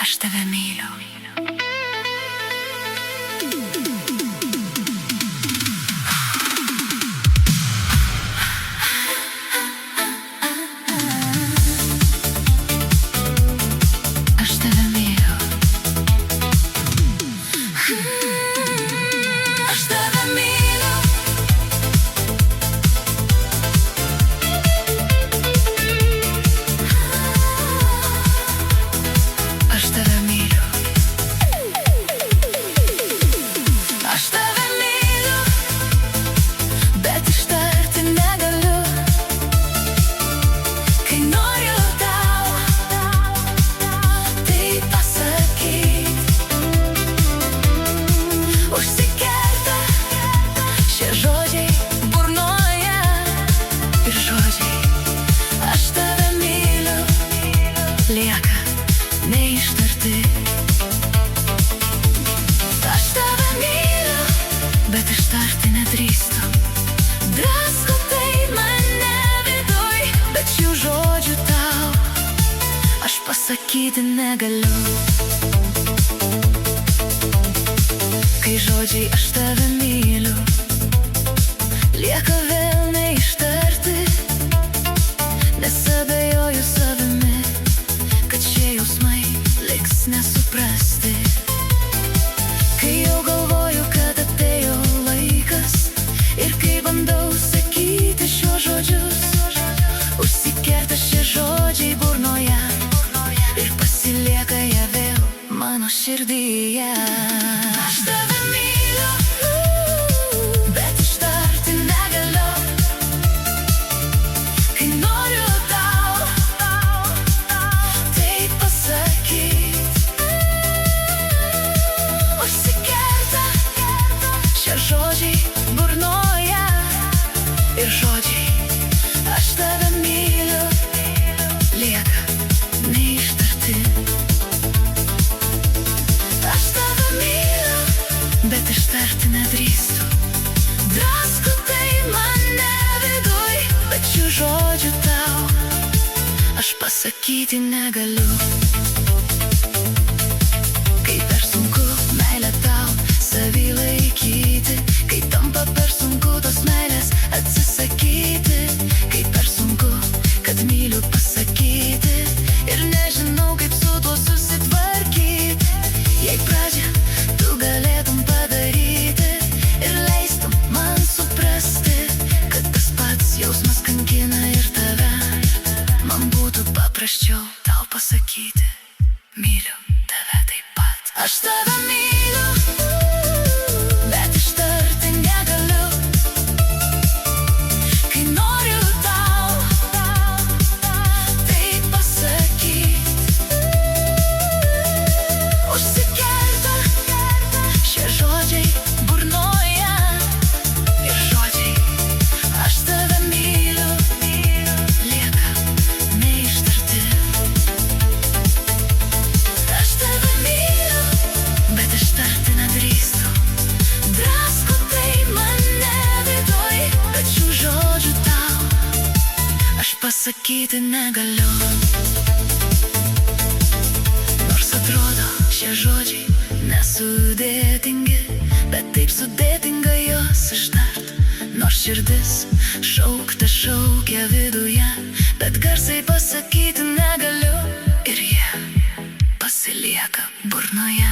Aš tave myliu. Aš tave myliu. Aš tave myliu. Aš tave myliu. Aš tave myliu, bet ištarti negaliu. Kai noriu tau tai pasakyt, užsikerta šie žodžiai burnoje ir žodžiai aš tave myliu lieka neištarti. Aš tave myliu, bet ištarti nedrįstu. Drasko tai mane viduj, bet šių žodžių tau aš pasakyti negaliu. Kai žodžiai aš tave myliu lieka vėl neištarti, nes abejoju savimi, kad šie jausmai liks nesuprasti. Kai jau galvoju, kad atėjo laikas ir kai bandau sakyti šiuos žodžius, užsikerta šie žodžiai burnoje ir pasilieka jie vėl mano širdyje. Aš tave myliu, bet ištarti negaliu. Kai noriu tau tai pasakyt, užsikerta šie žodžiai burnoje ir žodžiai aš tave myliu lieka neištarti. Aš tave myliu, bet ištarti nedrįstu. Drasko tai mane viduj, bet šių žodžių tau aš pasakyti negaliu. Kai per sunku meilę tau savy laikyti, kai tampa per sunku tos meilės atsisakyti, kai per sunku, kad myliu pasakyti ir nežinau kaip su tuo susitvarkyti. Jei pradžią tu galėtum padaryti ir leistum man suprasti, kad tas pats jausmas kankina ir tave, man būtų paprasčiau tau pasakyti, myliu tave taip pat. Aš tave myliu, bet ištarti negaliu. Kai noriu tau tai pasakyt, užsikerta šie žodžiai burnoje ir žodžiai aš tave myliu lieka neištarti. Aš tave myliu, bet ištarti nedrįstu. Drasko tai mane viduj, bet šių žodžių tau aš pasakyti negaliu. Nors atrodo šie žodžiai nesudėtingi, bet taip sudėtinga juos ištart. Nors širdis šaukta šaukia viduje, bet garsiai pasakyti negaliu ir jie pasilieka burnoje.